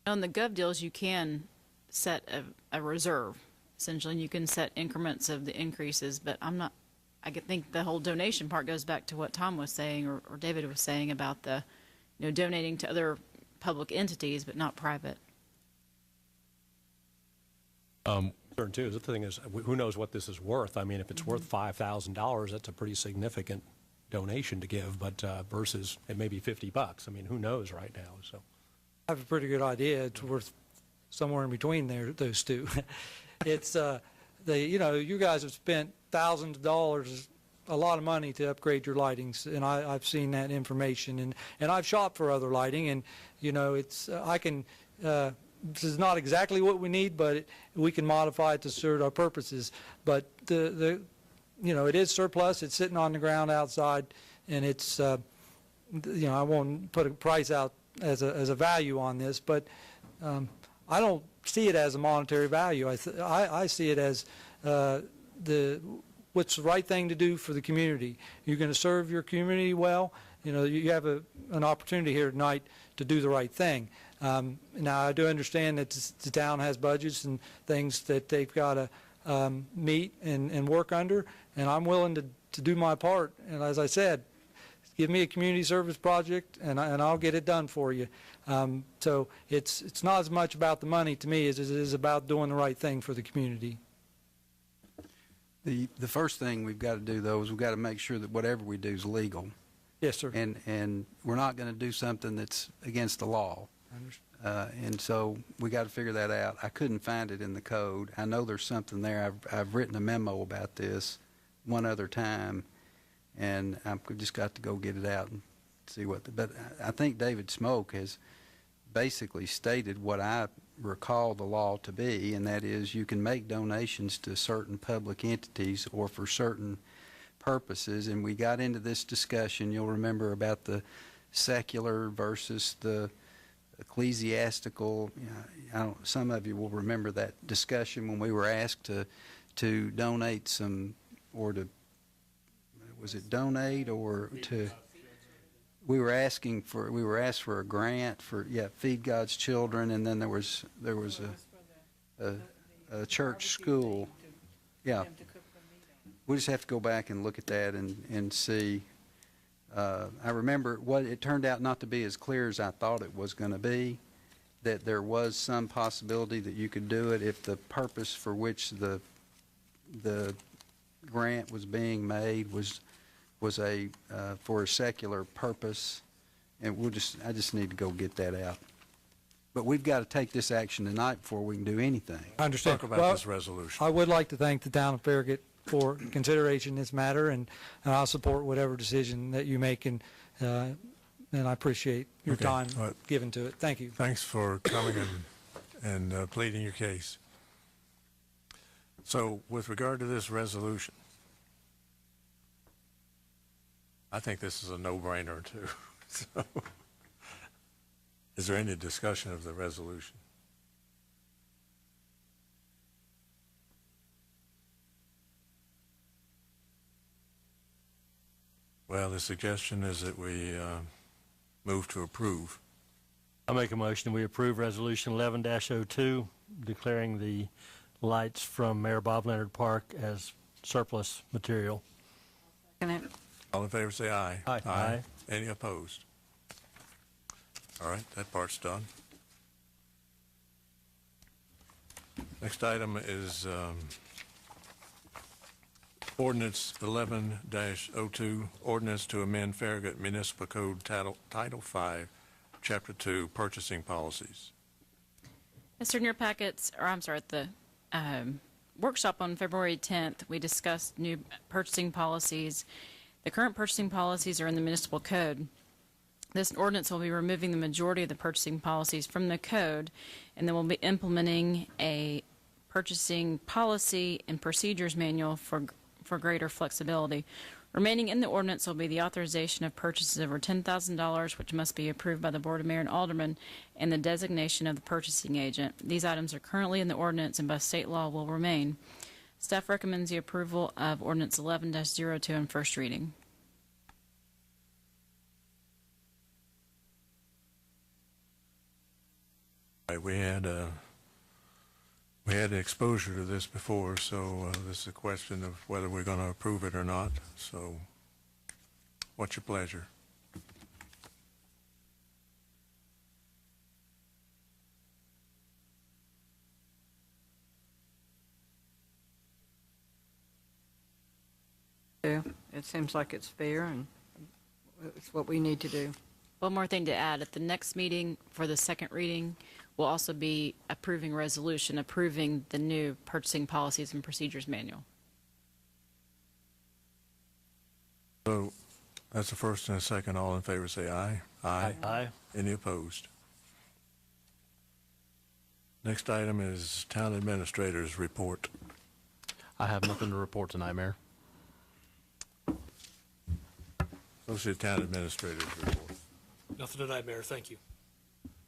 On the gov deals, you can set a reserve, essentially, and you can set increments of the increases, but I could think the whole donation part goes back to what Tom was saying, or David was saying about the, donating to other public entities, but not private. Too. The thing is, who knows what this is worth? I mean, if it's worth $5,000, that's a pretty significant donation to give, but versus it may be $50. I mean, who knows right now? So I have a pretty good idea. It's worth somewhere in between those two. It's you guys have spent thousands of dollars, a lot of money to upgrade your lightings, and I've seen that information, and I've shopped for other lighting, and it's I can. This is not exactly what we need, but we can modify it to serve our purposes. But it is surplus. It's sitting on the ground outside, and it's I won't put a price out as a value on this, but I don't see it as a monetary value. I see it as what's the right thing to do for the community. You're going to serve your community well. You have an opportunity here tonight to do the right thing. Now, I do understand that the town has budgets and things that they've got to meet and work under, and I'm willing to do my part. And as I said, give me a community service project, and I'll get it done for you. So it's not as much about the money to me as it is about doing the right thing for the community. The first thing we've got to do, though, is we've got to make sure that whatever we do is legal. Yes, sir. And we're not going to do something that's against the law. And so we got to figure that out. I couldn't find it in the code. I know there's something there. I've written a memo about this one other time, and I've just got to go get it out and see what. But I think David Smoke has basically stated what I recall the law to be, and that is you can make donations to certain public entities or for certain purposes. And we got into this discussion, you'll remember, about the secular versus the ecclesiastical. Some of you will remember that discussion when we were asked to donate some, or to, was it donate or to, we were asked for a grant for Feed God's Children, and then there was a church school. Yeah, we just have to go back and look at that and see. I remember it turned out not to be as clear as I thought it was going to be, that there was some possibility that you could do it if the purpose for which the grant was being made was for a secular purpose, and I just need to go get that out. But we've got to take this action tonight before we can do anything. I understand. Talk about this resolution. I would like to thank the town of Farragut for consideration in this matter, and I'll support whatever decision that you make, and I appreciate your time given to it. Thank you. Thanks for coming and pleading your case. So with regard to this resolution, I think this is a no-brainer too. So, is there any discussion of the resolution? Well, the suggestion is that we move to approve. I'll make a motion we approve Resolution 11-02, declaring the lights from Mayor Bob Leonard Park as surplus material. All in favor say aye. Aye. Aye. Any opposed? All right, that part's done. Next item is Ordinance 11-02, Ordinance to amend Farragut Municipal Code Title 5, Chapter 2, Purchasing Policies. Mr. In your packets, or I'm sorry, at the workshop on February 10th, we discussed new purchasing policies. The current purchasing policies are in the municipal code. This ordinance will be removing the majority of the purchasing policies from the code, and then we'll be implementing a purchasing policy and procedures manual for greater flexibility. Remaining in the ordinance will be the authorization of purchases over $10,000, which must be approved by the Board of Mayor and Aldermen, and the designation of the purchasing agent. These items are currently in the ordinance and by state law will remain. Staff recommends the approval of Ordinance 11-02 on first reading. We had exposure to this before, so this is a question of whether we're going to approve it or not. So what's your pleasure? It seems like it's fair, and it's what we need to do. One more thing to add, at the next meeting for the second reading, we'll also be approving resolution, approving the new purchasing policies and procedures manual. So that's the first and a second. All in favor say aye. Aye. Aye. Any opposed? Next item is Town Administrator's Report. I have nothing to report tonight, Mayor. Associate Town Administrator's Report. Nothing tonight, Mayor. Thank you.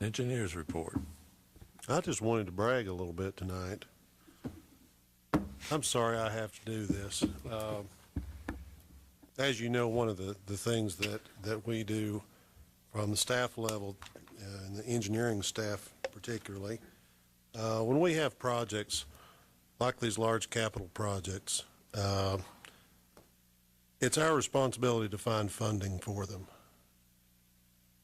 Engineer's Report. I just wanted to brag a little bit tonight. I'm sorry I have to do this. As you know, one of the things that we do from the staff level, and the engineering staff particularly, when we have projects like these large capital projects, it's our responsibility to find funding for them.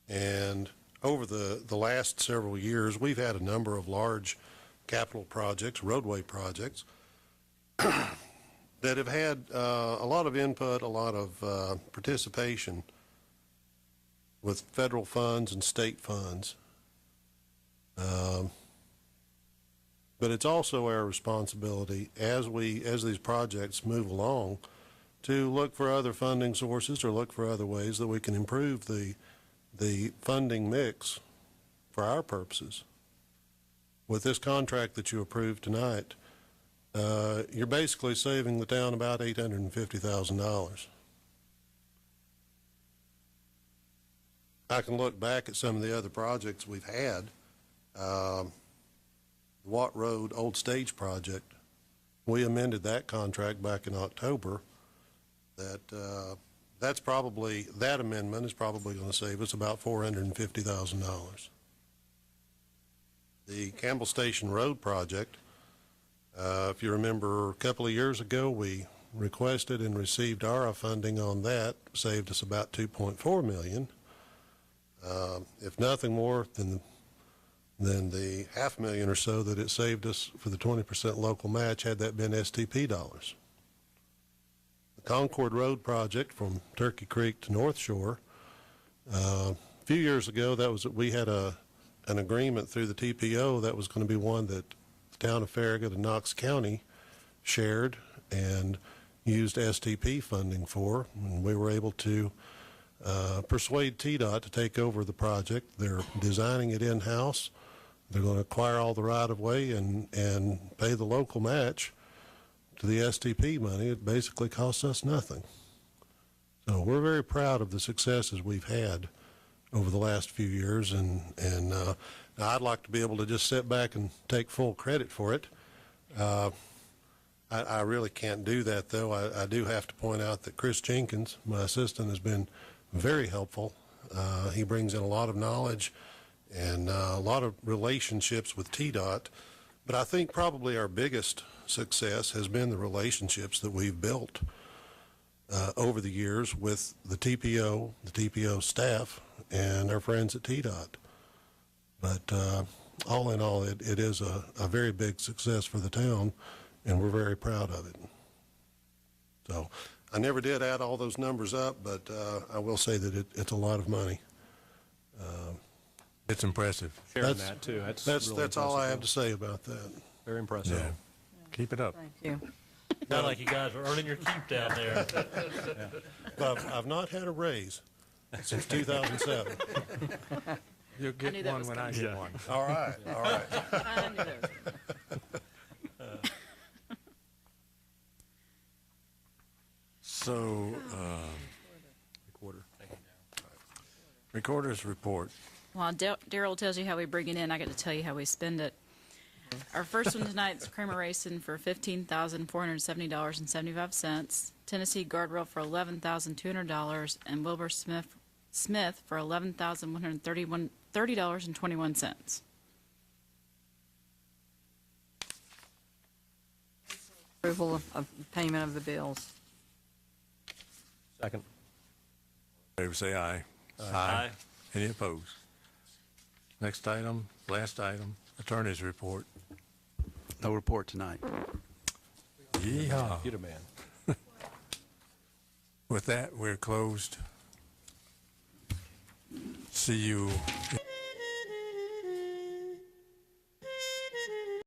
And over the last several years, we've had a number of large capital projects, roadway projects, that have had a lot of input, a lot of participation with federal funds and state funds. But it's also our responsibility as these projects move along to look for other funding sources or look for other ways that we can improve the funding mix for our purposes. With this contract that you approved tonight, you're basically saving the town about $850,000. I can look back at some of the other projects we've had. The Watt Road Old Stage project, we amended that contract back in October. That amendment is probably going to save us about $450,000. The Campbell Station Road project, if you remember, a couple of years ago, we requested and received ARA funding on that, saved us about $2.4 million. If nothing more than the $500,000 or so that it saved us for the 20% local match had that been STP dollars. The Concord Road project from Turkey Creek to North Shore, a few years ago, we had an agreement through the TPO that was going to be one that the town of Farragut and Knox County shared and used STP funding for, and we were able to persuade TDOT to take over the project. They're designing it in-house. They're going to acquire all the right-of-way and pay the local match to the STP money. It basically costs us nothing. So we're very proud of the successes we've had over the last few years, and I'd like to be able to just sit back and take full credit for it. I really can't do that, though. I do have to point out that Chris Jenkins, my assistant, has been very helpful. He brings in a lot of knowledge and a lot of relationships with TDOT. But I think probably our biggest success has been the relationships that we've built over the years with the TPO staff, and our friends at TDOT. But all in all, it is a very big success for the town, and we're very proud of it. So I never did add all those numbers up, but I will say that it's a lot of money. It's impressive. Sharing that, too. That's all I have to say about that. Very impressive. Yeah. Keep it up. Thank you. Sound like you guys are earning your keep down there. But I've not had a raise since 2007. You'll I knew get that one was when I coming. get one. All right, all right. I knew that was coming. So, Recorder's Report. While Daryl tells you how we bring it in, I get to tell you how we spend it. Our first one tonight is Kramer Racing for $15,470.75, Tennessee Guardrail for $11,200, and Wilbur Smith for $11,130.21. Approval of payment of the bills. Second. Favor say aye. Aye. Any opposed? Next item, last item, attorney's report. No report tonight. Yeehaw. You're the man. With that, we're closed. See you